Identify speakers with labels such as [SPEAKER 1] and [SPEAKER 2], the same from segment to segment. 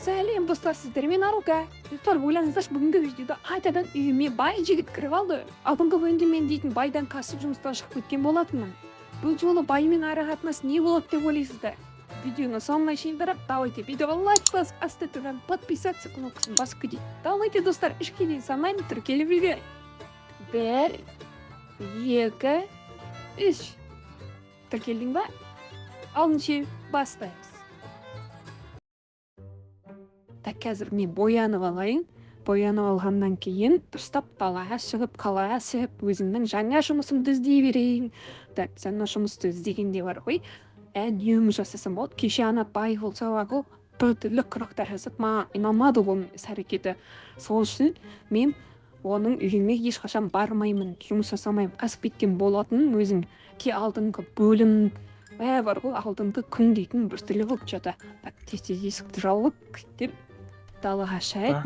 [SPEAKER 1] Сәлем достар, сіздермен Арука. Достар, ойлаңыздаршы, бүгінгі видеода қайтадан үйіме бай жігіт кіріп алды. Алдыңғы бөлімде мен дейтін байдан кәсіп жұмыстан шығып кеткен болатынмын. Бұл жолы баймен ара қатынас не болады деп ойлайсыздар? Видеоны соңына шейін қарап, давайте видеоға лайк басып, асты тұрған подписаться кнопкасын басып кетейік. Давайте достар, ішке дейін санайын, тіркеліп жүрген. 1, 2, 3. Тіркелдің ба? Алыншы бастаймыз. Так, қазір мен боянып алайын. Боянып алғаннан кейін дұрыстап далаға шығып, қалаға шығып, өзімнің жаңа жұмысымды іздей берейін. Так, жаңа жұмысты іздегенде бар ғой. Әдемі жасасам болды. Кеше ана бай болса ағы біртүрлі қырықтар жасап, маған ұнамады бұл іс-әрекеті. Сол үшін мен оның үйіне ешқашан бармаймын, жұмыс жасамаймын. Асып кеткен болатын өзім. Алдыңғы бөлім бар ғой, алдыңғы күн дейтін біртүрлі болып жатыр. Так, тез-тез есікті жауып деп далаға шығайық.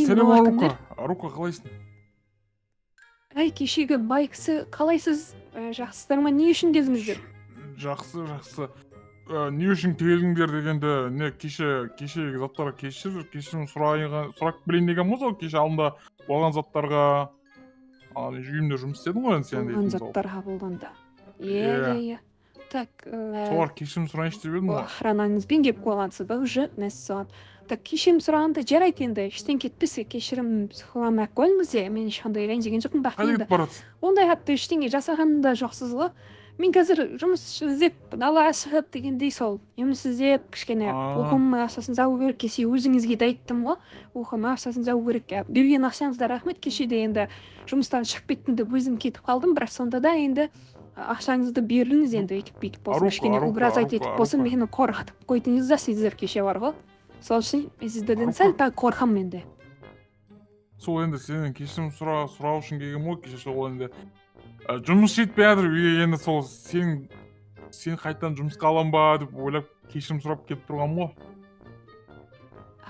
[SPEAKER 2] Сәлем Арука. Арука, қалайсың?
[SPEAKER 1] Кешегі бай кісі, қалайсыз? Жақсыздар ма? Не үшін келдіңіздер?
[SPEAKER 2] Жақсы. Не үшін келдіңдер дегенде, не кешегі заттарға кешірім сұрап білейін деген ғой, кеше алдында болған заттарға үйімде жұмыс істедің ғой, сен дейтін.
[SPEAKER 1] Болған заттарға болғанда. Иә. Так,
[SPEAKER 2] солар кешірім сұрайыншы деп едім ғой.
[SPEAKER 1] Охранаңызбен келіп қойғансыз ба уже мәссаған. Так, кешірім сұрағанда жарайды енді, іштен кетпесе кешірім сұрамай-ақ қойыңыз, мен ешқандай ренжіген жоқпын, бірақ
[SPEAKER 2] Қайда кетіп барасыз?
[SPEAKER 1] ондай хатты ештеңе жасағанда жоқсыз ғой. Мен қазір жұмыс іздеп далаға шығып дегендей сол жұмыс іздеп кішкене оқым ақшасын жабу керек. Кеше өзіңізге де айттым ғой, оқым ақшасын жабу керек. Берген ақшаңызға рахмет. Кешеде енді жұмыстан шығып кеттім деп өзім кетіп қалдым, бірақ сонда да енді ақшаңызды беріңіз енді, өйтіп болсын, кішкене убразать етіп болсын, мені қорқытып қойдыңыз да сіздер кеше бар ғой. Сол үшін мен сіздерден сәл пәл қорқамын енді.
[SPEAKER 2] Сол енді сенен кешірім сұрау үшін келгем ғой, кеше сол енді жұмыс жетпей жатыр үйге, енді сол сен қайтадан жұмысқа алам ба деп ойлап кешірім сұрап келіп тұрғам ғой.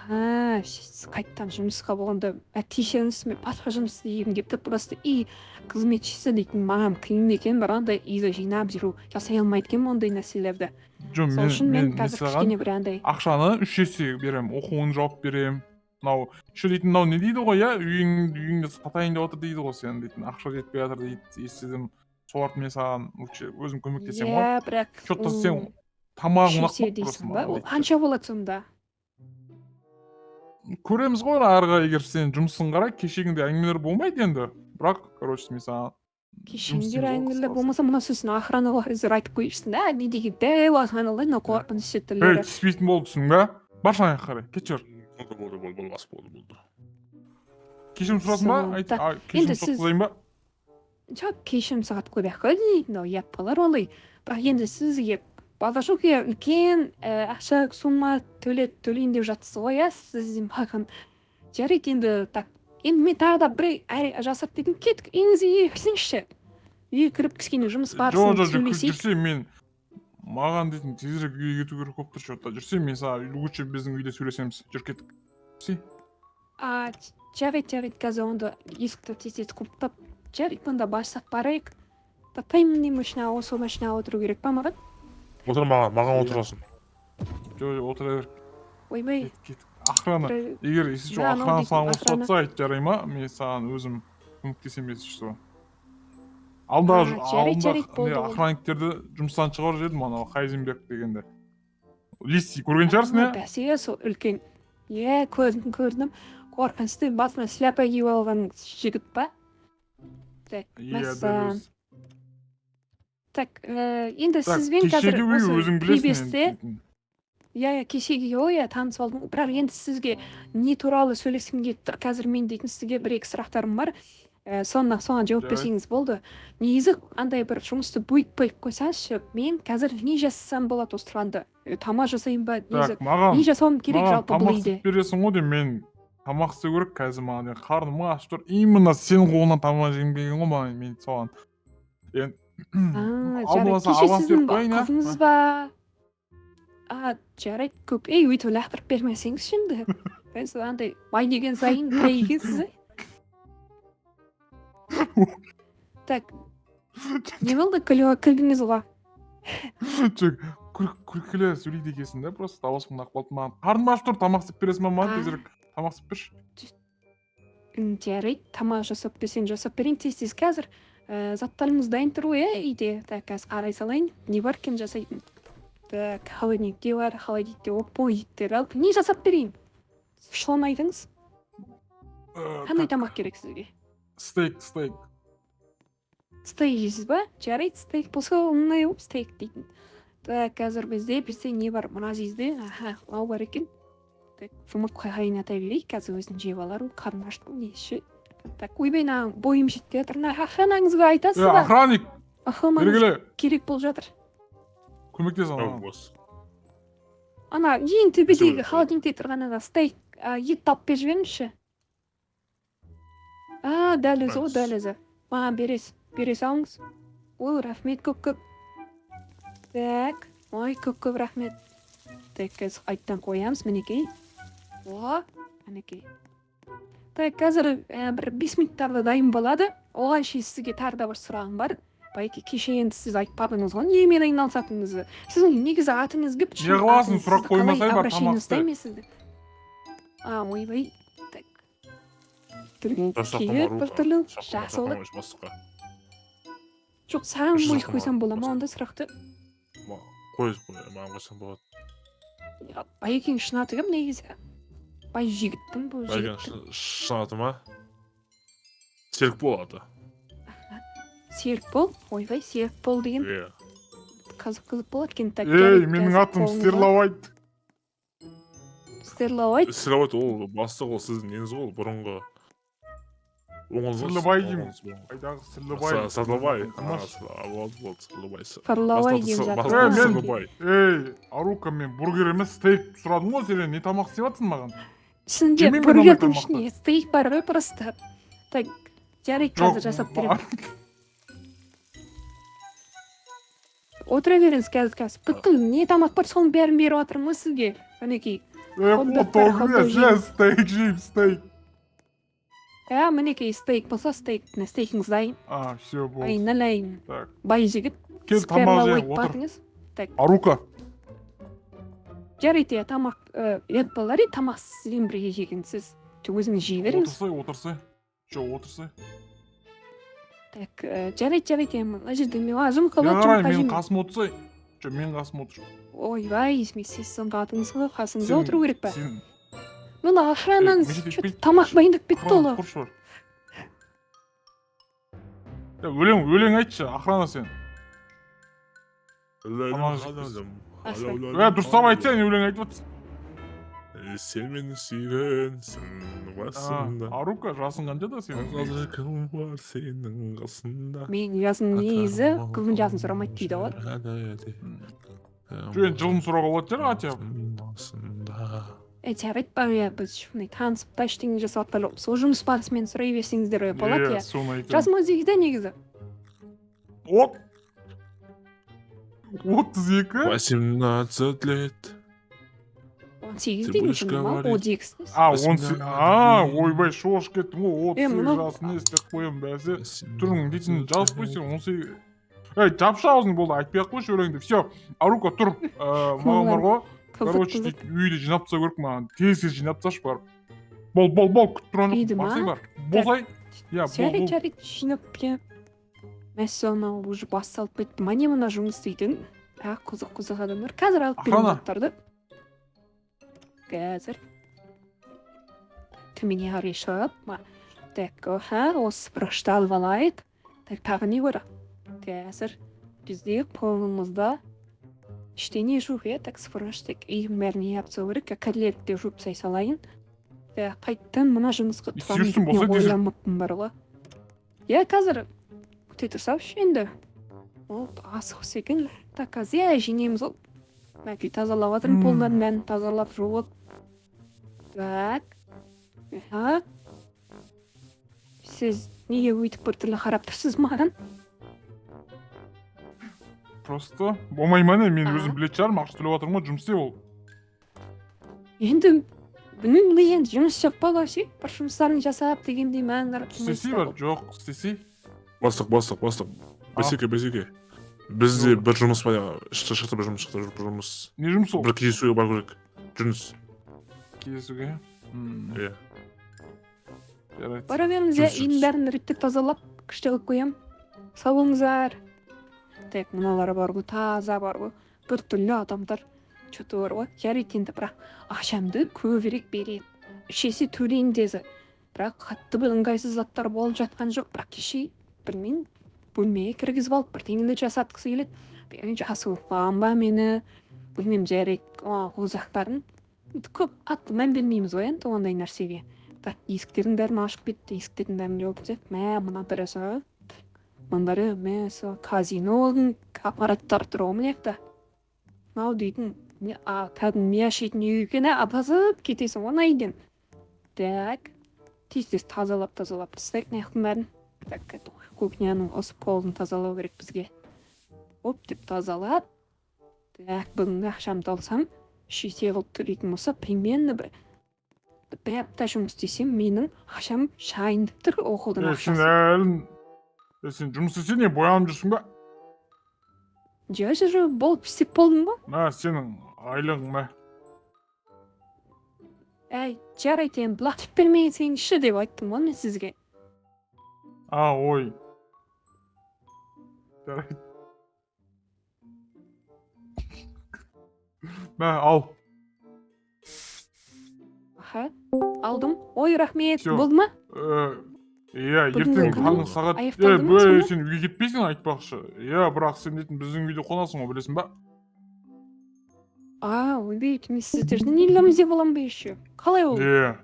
[SPEAKER 1] Қайттан жұмысқа болғанда кешіріңіз, мен басқа жұмыс істегім келіпті, просто үй қызметшісі дейтін маған қиын екен, бірақ андай үйді жинап жүру жасай алмайды екенмін ондай нәрселерді. Сол үшін мен қазір кішкене бір андай
[SPEAKER 2] ақшаны 3 есе берем, оқуын жауап берем. Мынау еще дейтін, мынау не дейді ғой, үйіңде сатайын деп отыр дейді ғой, сен дейтін, ақша жетпей жатыр дейді, естідім. Соларды мен саған өзім көмектесем ғой.
[SPEAKER 1] Бірақ
[SPEAKER 2] что-то сен тамағың
[SPEAKER 1] ше дейсің ба? Ол қанша болады сонда?
[SPEAKER 2] Көреміз ғой арыға, егер сен жұмысын қара, кешегінде әңгімелер болмайды енді. Бірақ, короче, мен саған
[SPEAKER 1] кешегінде әңгімелер болмаса, мына сөзін охраналар айтып қойыпсың да, не деген дәу охраналар, мына қорқыныш шеттілері.
[SPEAKER 2] Түспейтін болдысың ба? Бар шаңа қарай, кетшір. Болды. Кешірім сұрасың ба? Кешірім сұрасың ба?
[SPEAKER 1] Жоқ, кешірім сұрап көрейік қой дейтін, ұят болар олай. Бірақ енді сізге бала-шоқия үлкен ақша сумма төлейін деп жатсыз ғой, сіз маған жарайды енді. Так, енді мен тағы да бір жасап дейтін, кетік үйіңізге кірсеңізші. Үйге кіріп кішкене жұмыс барысын сөйлесейік.
[SPEAKER 2] Жүрсе мен маған дейтін тезірек үйге кету керек болып тұр, что-то. Жүрсе мен саған лучше біздің үйде сөйлесеміз. Жүр кеттік.
[SPEAKER 1] Жарайды, қазір онда есікті тез-тез құлыптап, жарайды, онда бастап барайық. Таймын машина, осы машинаға отыру керек па маған?
[SPEAKER 2] Отыр маған отырасың. Жоқ, отыра бер.
[SPEAKER 1] Ойбай.
[SPEAKER 2] Кеттік. Охрана. Егер есі жоқ охрана саған ұстатса айт, жарай ма? Мен саған өзім көмектесем есі жоқ. Алда охранниктерді жұмыстан шығарып жібердім, анау Хайзенберг дегенде. Листи көрген шығарсың, иә?
[SPEAKER 1] Бәсе, сол үлкен. Иә, көрдім. Қорқынышты басына шляпа киіп алған жігіт па? Мәссаған. Так, енді сізбен қазір осы прибесте, кешегі таныс болдым. Бірақ енді сізге не туралы сөйлескім келіп тұр. Қазір мен дейтін сізге бір-екі сұрақтарым бар. Соған жауап берсеңіз болды. Негізі андай бір жұмысты бөліп қойсаңызшы, мен қазір не жасасам болады осы тұрғанда? Тамақ жасайын ба? Не жасауым керек жалпы бұл үйде?
[SPEAKER 2] Тамақ істеп бересің ғой деп, мен тамақ істеу керек қазір маған. Қарным ашып тұр. Именно сенің қолыңнан тамақ жегім келген ғой маған, мен соған.
[SPEAKER 1] Жарайды, кеше сіздің қызыңыз ба? Жарайды, көп. Өйтіп лақтырып бермесеңіз şimdi. Андай бай деген сайын бай екенсіз. Так, не болды күлдіңіз ғой?
[SPEAKER 2] күлкілі сөйлейді екенсің да, просто дауысың ұнап қалды маған. Қарным ашып тұр, тамақ істеп бересің ба маған тезірек? Тамақ істеп берші.
[SPEAKER 1] Жарайды, тамақ жасап берсең жасап берейін тез қазір. Заттарымыз дайын тұр ғой, үйде. Так, қазір қарай салайын. Не бар екен жасайтын? Так, холодильникте бар, холодильникте еттер алып. Не жасап берейін? Шылан айтыңыз. Қандай тамақ керек сізге?
[SPEAKER 2] Стейк.
[SPEAKER 1] Стейк жейсіз ба? Жарайды, стейк болса оңай болып стейк дейтін. Так, қазір бізде не бар? Мына жейізде, лау бар екен. Так, жұмыртқа қайната берейік, қазір өзін жеп алар, қарным ашты неше. Так, ойбай, бойым жетті жатыр. Охранаңызға айтасыз ба?
[SPEAKER 2] Охранник.
[SPEAKER 1] Охранаңыз керек болып жатыр.
[SPEAKER 2] Көмектес ана.
[SPEAKER 1] Ана ең төбедегі холодильникте тұрған ана стейк ет тауып беріп жіберіңізші. Дәл өзі. Маған бере салыңыз. Ой, рахмет көп. Так, ой, көп рахмет. Так, қазір қайттан қоямыз, мінекей. Мінекей. Так, қазір бір 5 минуттарда дайын болады. Оған шейін сізге тағы да бір сұрағым бар. Байке, кеше енді сіз айтпадыңыз ғой, немен айналысатыныңызды. Сіздің негізі атыңыз кім?
[SPEAKER 2] Не қыласың, сұрақ қоймасай бар тамақты.
[SPEAKER 1] Ойбай. Так. Кейіп бір түрлі жақсы олы. Жоқ, саған қойсам бола ма онда сұрақты?
[SPEAKER 3] Қой, маған қойсам болады.
[SPEAKER 1] Байекең шынаты кім негізі? Бай жігіттің бұл жігіттің.
[SPEAKER 3] Байекең шынаты ма? Серік болады.
[SPEAKER 1] Серікбол? Ойбай, Серікбол деген қызық болады екен.
[SPEAKER 2] Менің атым Стерлауайт.
[SPEAKER 1] Стерлауайт?
[SPEAKER 3] Стерлауайт ол бастық, ол сіздің неңіз ғой, бұрынғы
[SPEAKER 2] Сырлыбай деймін. Қайдағы Сырлыбай.
[SPEAKER 3] Сырлыбай.
[SPEAKER 1] Сырлыбай деген жатыр.
[SPEAKER 2] Арука, мен бургер емес стейк сұрадым ғой сенен, не тамақ істеп жатсың маған?
[SPEAKER 1] Ішінде бургердің ішіне стейк бар ғой просто. Так, жарайды, қазір жасап беремін. Отыра беріңіз қазір. Бүткіл не тамақ бар, соның бәрін беріп жатырмын ғой сізге. Мінекей.
[SPEAKER 2] Стейк жеймін, стейк.
[SPEAKER 1] Мінекей стейк болса стейкіңіз дайын.
[SPEAKER 2] Все болды.
[SPEAKER 1] Айналайын. Бай жігіт.
[SPEAKER 2] Кел тамақ жей, отыр. Арука.
[SPEAKER 1] Жарайды, тамақ ет болар, тамақ сізбен бірге жегенсіз. Өзіңіз жей беріңіз.
[SPEAKER 2] Отырсай. Отырсай.
[SPEAKER 1] Так, жарайды, мына жерде мен жұмыс қылып
[SPEAKER 2] жатырмын. Мен қасым отырсай. Мен қасым отыршы.
[SPEAKER 1] Ойбай, сіз қатыңыз ғой, қасыңызда отыру керек па? Мына охранаңыз тамақ дайындап кетті олы.
[SPEAKER 2] Өлең айтшы, охрана сен. Дұрыстап айтсай, өлең айтып отырсың.
[SPEAKER 3] Сен мені сүйгенсің басында.
[SPEAKER 2] Арука, жасың қаншада сенің?
[SPEAKER 3] Қазір кім бар сенің қасында?
[SPEAKER 1] Мен жасым негізі, кімнің жасын сұрамайды дейді ғой.
[SPEAKER 2] Жылын сұрауға болады жер, атя.
[SPEAKER 1] Жарайды ба, біз шынай танысып та ештеңе жасап жатқан сол жұмыс барысымен сұрай берсеңіздер болады, жасым өзегіде негізі.
[SPEAKER 2] 32?
[SPEAKER 3] 18 лет.
[SPEAKER 1] 18 дейін шыны ма? 18.
[SPEAKER 2] Ойбай, шош кеттім ғой, 38 жасын естеп қойым бәсе. Тұрың дейтін жазып қойсың, 18. Жапшы аузың болды, айтпай-ақ қойшы өлеңді. Все, Арука, тұр. Маған бар ғой. Короче, үйді жинап тастау керек маған. Тез жинап тасташы бар. Бол, күтіп тұрған жоқ. Барсай бар. Болсай.
[SPEAKER 1] Жарайды, жинап бе. Мәселе уже басталып кетті. Мане мына жұмыс істейтін. Қызық адамдар. Қазір алып берем заттарды. Қазір. Төменге қарай шығып. Так, осы бұрышты алып алайық. Так, тағы не бар? Қазір бізде қолымызда ештеңе жоқ, так сфырыштық үйім бәріне япсау керек, кәділерді жуып сай салайын. Қайттан мына жұмысқа тұғанын ойламаппын бар ғой. Қазір күте тұрсаушы енді. Ол асық секін. Так, қазір жинеміз ол. Мәкей тазалап атырын полдан бәрін тазалап жуып. Так. Сіз неге өйтіп бір түрлі қарап тұрсыз маған?
[SPEAKER 2] Просто болмай мане, мен өзім білет шығармын, ақша төлеп жатырмын ғой, жұмыс істеп ол.
[SPEAKER 1] Енді білмеймін, жұмыс жасап ше, бір жұмыстарын жасап дегендей мән қарап.
[SPEAKER 2] Істесей бар, жоқ, істесей.
[SPEAKER 3] Бастық. Бәсеке. Бізде бір жұмыс шықты, бір жұмыс шықты, бір жұмыс.
[SPEAKER 2] Не жұмыс ол?
[SPEAKER 3] Бір кездесуге бару керек. Жүніс.
[SPEAKER 2] Кездесуге?
[SPEAKER 3] Иә.
[SPEAKER 2] Жарайды.
[SPEAKER 1] Бара беріңіз, иә,
[SPEAKER 3] Жүріс,
[SPEAKER 1] үйдің бәрін реттеп тазалап, күшті қылып қоям. Сау болыңыздар. Так, мыналар бар ғой, таза бар ғой. Бір түрлі адамдар. Чөті бар ғой. Жарайды енді, бірақ ақшамды көбірек берейін. Үш есе төлейін деді. Бірақ қатты бір ыңғайсыз заттар болып жатқан жоқ. Бірақ кеше білмеймін, бөлмеге кіргізіп алып бірдеңені жасатқысы келеді. Мен жасы ұлпаған ба мені, білмеймін, жарайды, ол заттарын көп атты мән бермейміз ғой енді ондай нәрсеге. Так, есіктердің бәрін ашып кетті, есіктердің бәрін жауып тастады. Мына бірісі, мындары мәсі казиноның аппараттары тұр ғой мына мынау дейтін кәдімгі мияшитін үй екен, абазып кетесің оны айден. Так, тез тазалап тастайық наяқтың бәрін. Так, кухняның осып қолын тазалау керек бізге. Оп деп тазалап. Так, бүгінгі ақшамды алсам, шесе қылып төлейтін болса, примерно бір апта жұмыс істесем, менің ақшам шайынды тұр оқудың ақшасы.
[SPEAKER 2] Сен жұмыс істесе не боянып жүрсің ба?
[SPEAKER 1] Жо, болып істеп болдың ба?
[SPEAKER 2] Мә, сенің айлығың мә.
[SPEAKER 1] Әй, жарайды, енді бұлақтып бермейін сен іші деп айттым ғой мен сізге.
[SPEAKER 2] Ой. Жарайды. Мә, ал.
[SPEAKER 1] Аха, алдым. Ой, рахмет,
[SPEAKER 2] Всё.
[SPEAKER 1] болды ма?
[SPEAKER 2] Иә,
[SPEAKER 1] Бүгінгі
[SPEAKER 2] ертең
[SPEAKER 1] күні
[SPEAKER 2] таңғы сағат...
[SPEAKER 1] аяқталды ма сонда?
[SPEAKER 2] Сен үйге кетпейсің айтпақшы. Иә, бірақ сен дейтін біздің үйде қонасың ғой, білесің ба?
[SPEAKER 1] Ойбейт, мен сіздердің үйлеріңізде боламын ба еще? Қалай ол?
[SPEAKER 2] Иә.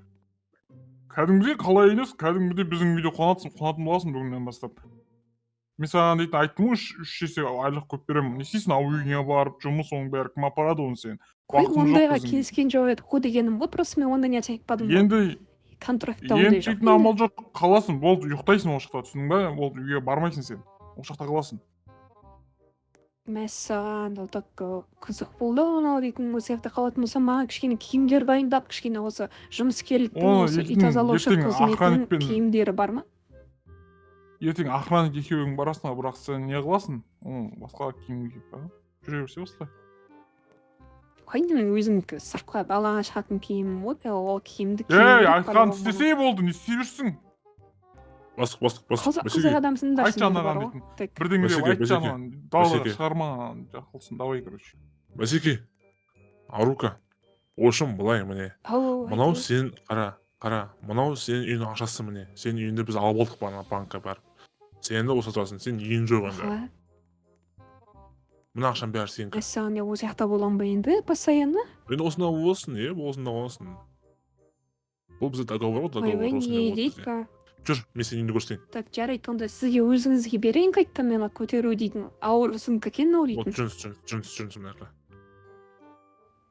[SPEAKER 2] Кәдімгідей қалай емес, кәдімгідей біздің үйде қонатын боласың бүгіннен бастап. Мен саған дейтін айттым ғой, үш есе айлық көп беремін. Не істейсің, ау үйіңе барып, жұмыс оның бәрі кім апарады оны сен?
[SPEAKER 1] Қой,
[SPEAKER 2] Уақытым жоқ
[SPEAKER 1] ондайға
[SPEAKER 2] біздің.
[SPEAKER 1] келіскен жоқ еді. Қой дегенім ғой, просто мен ондай нәрсе айтпадым ғой.
[SPEAKER 2] Енді
[SPEAKER 1] Контрактта ондай жоқ.
[SPEAKER 2] дейтін амал жоқ, қаласың, болды, ұйықтайсың ол жақта, түсіндің ба? Болды, үйге бармайсың сен. Ол жақта қаласың.
[SPEAKER 1] Мәссаған, ол так қызық болды анау дейтін осы жақта қалатын болса, маған кішкене киімдер дайындап, кішкене осы жұмыскерліктің
[SPEAKER 2] Оны
[SPEAKER 1] осы үй
[SPEAKER 2] ертең
[SPEAKER 1] тазалаушы қызметінің
[SPEAKER 2] охранникпен-
[SPEAKER 1] киімдері бар ма?
[SPEAKER 2] Ертең охранник екеуің барасың, бірақ сен не қыласың? Басқа киім киіп ба? Жүре берсе осылай.
[SPEAKER 1] Қой, мен өзімдікі сыртқа балаға шығатын киімім ғой, ол киімді
[SPEAKER 2] Айтқан істесе болды, не істей жүрсің?
[SPEAKER 3] Бастық.
[SPEAKER 1] Қызық адамсыңдар
[SPEAKER 2] Айтшы
[SPEAKER 1] сендер бар
[SPEAKER 2] анаған
[SPEAKER 1] ғой.
[SPEAKER 2] дейтін.
[SPEAKER 1] Так,
[SPEAKER 2] Бірдеңе деп
[SPEAKER 3] Бәсеке,
[SPEAKER 2] айтшы
[SPEAKER 3] бәсеке.
[SPEAKER 2] анаған. Далаға
[SPEAKER 3] Бәсеке.
[SPEAKER 2] шығарма, жақылсын, давай, короче.
[SPEAKER 3] Бәсеке. Арука. Ошым былай міне. Мынау сен қара. Мынау сенің үйдің ақшасы міне. Сенің үйіңді біз алып алдық банкқа барып. Сен де осы тұрасың, сен үйің жоқ енді. Мына ақшам бәрі сенікі.
[SPEAKER 1] Мәссаған, мен осы жақта боламын ба енді, постоянно?
[SPEAKER 3] Енді осында болсын, осында болсын. Бұл бізде договор ғой, договор
[SPEAKER 1] Ойбай,
[SPEAKER 3] осында
[SPEAKER 1] не
[SPEAKER 3] болады
[SPEAKER 1] дейді
[SPEAKER 3] бізде.
[SPEAKER 1] ка?
[SPEAKER 3] Жүр, мен сені үйінде көрсетейін.
[SPEAKER 1] Так, жарайды, онда сізге өзіңізге берейін қайтта мен көтеру дейтін. Ауыр сумка екен ол
[SPEAKER 3] Вот
[SPEAKER 1] дейтін.
[SPEAKER 3] жүніс мына жақта.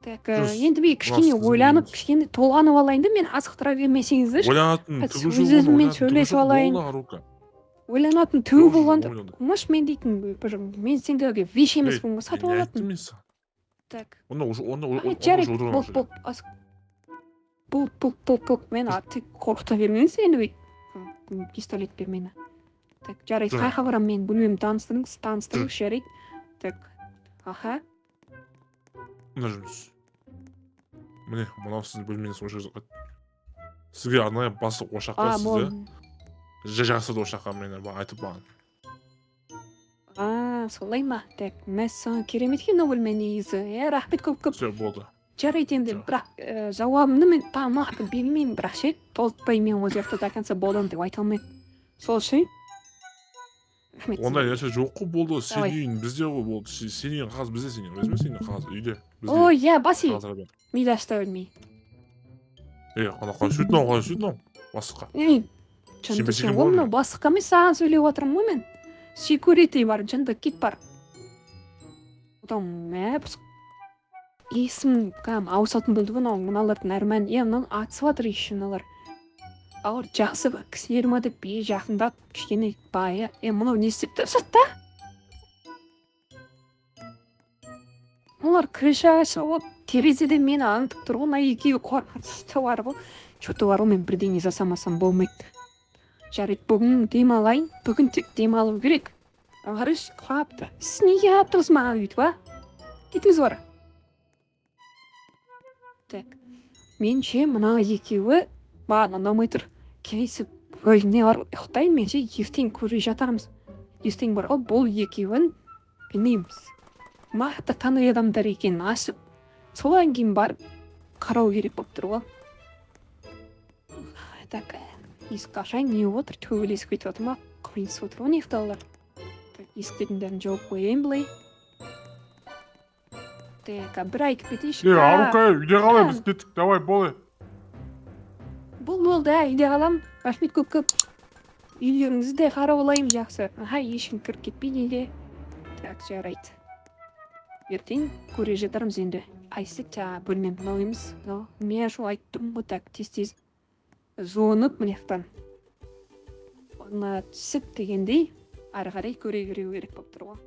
[SPEAKER 1] Так,
[SPEAKER 3] жүз.
[SPEAKER 1] енді мен кішкене
[SPEAKER 3] Мына
[SPEAKER 1] ойланып,
[SPEAKER 3] сіздің
[SPEAKER 1] кішкене толғанып алайын да, мен азықтыра бермесеңіздерші.
[SPEAKER 3] Ойланатын
[SPEAKER 1] Өз
[SPEAKER 3] түгі жоқ,
[SPEAKER 1] өзіммен сөйлесіп алайын.
[SPEAKER 3] Арука.
[SPEAKER 1] Ойланатын түгі
[SPEAKER 3] Жоқ,
[SPEAKER 1] болғанда,
[SPEAKER 3] ойлана.
[SPEAKER 1] может мен дейтін, мен сендерге вещь емеспін ғой, сатып алатын.
[SPEAKER 3] Мен саған.
[SPEAKER 1] Так,
[SPEAKER 3] Онда
[SPEAKER 1] жарайды,
[SPEAKER 3] отырған
[SPEAKER 1] бұл, мен тек қорқыта бермеңіз енді бүй. Пистолет бер мені. Так, жарайды,
[SPEAKER 3] Жоқ.
[SPEAKER 1] қайқа барам мен, бөлмемді таныстырыңыз, жарайды. Так, аха.
[SPEAKER 3] Мына жұмыс. Міне, мынау сіздің бөлмеңіз осы жаққа. Сізге арнайы бастық ошаққа сізді. Жақсырды ошаққа мені айтып маған.
[SPEAKER 1] Солай ма? Так, мәссаған керемет екен ол бөлме негізі. Рахмет көп.
[SPEAKER 3] Все, болды.
[SPEAKER 1] Жарайды енді,
[SPEAKER 3] Жоқ.
[SPEAKER 1] бірақ жауабымды мен нақты бермеймін, бірақ ше, толықпай мен ол жақта до конца боламын деп айта алмаймын. Сол ше. Рахмет.
[SPEAKER 3] Ондай нәрсе жоқ қой, болды. Сен
[SPEAKER 1] Давай.
[SPEAKER 3] үйің бізде ғой, болды. Сен үйің қағаз бізде, сен өзіме сенің қағаз үйде.
[SPEAKER 1] Ой, иә, баси.
[SPEAKER 3] Қағаздар бар.
[SPEAKER 1] Мида ұстай өлмей.
[SPEAKER 3] Қалай сөйт бастыққа.
[SPEAKER 1] Жынды
[SPEAKER 3] бәсеке
[SPEAKER 1] сен
[SPEAKER 3] болма.
[SPEAKER 1] ол мынау бастыққа емес саған сөйлеп отырмын ғой мен. Секурити бар, жынды кит бар. Одан есім ауысатын болды ғой, мыналардың әрмән. Мынаны атысып жатыр еще мыналар. Ауыр жақсы кісілер ма деп жақындап кішкене бая. Мынау не істеп тұрсыз да? Олар крыша шауып, терезеде мені аңдып тұр ғой, мына екеуі қорқынышты бар ғой. Что-то бар ғой, мен бірдеңе жасамасам болмайды. Жарайды, бүгін демалайын, бүгін тек демалу керек. Қараш қапты. Сіз неге аптыңыз маған өйтіп, а? Кетіңіз ора. Так. Менше мына екеуі маған ұнамай тұр. Келесі бөліміне барып ұйықтаймын, менше ертең көре жатармыз. Ертең бар ғой, бұл екеуін білмейміз. Мақта таный адамдар екенін ашып, содан кейін барып қарау керек болып тұр ғой. Так, ешқашан не отыр, төбелесіп кетіп отыр ма? Қиынсып отыр ғой ұйықтаулар. Есіктердің бәрін жауып қояйын былай. Так, бір айтып кетейінші.
[SPEAKER 2] Арука, үйде қалай, біз кеттік, давай, болай.
[SPEAKER 1] Болды, үйде қалам. Рахмет көп. Үйлеріңізді қарап олайым, жақсы. Ешкім кіріп кетпейді үйде. Так, жарайды. Ертең көре жатармыз енді. Айсек бөлмем мынау емес. Мен шо айттым ғой, так, тез зонып мынаяқтан. Оны түсіп дегендей ары қарай көре керек болып тұр ғой.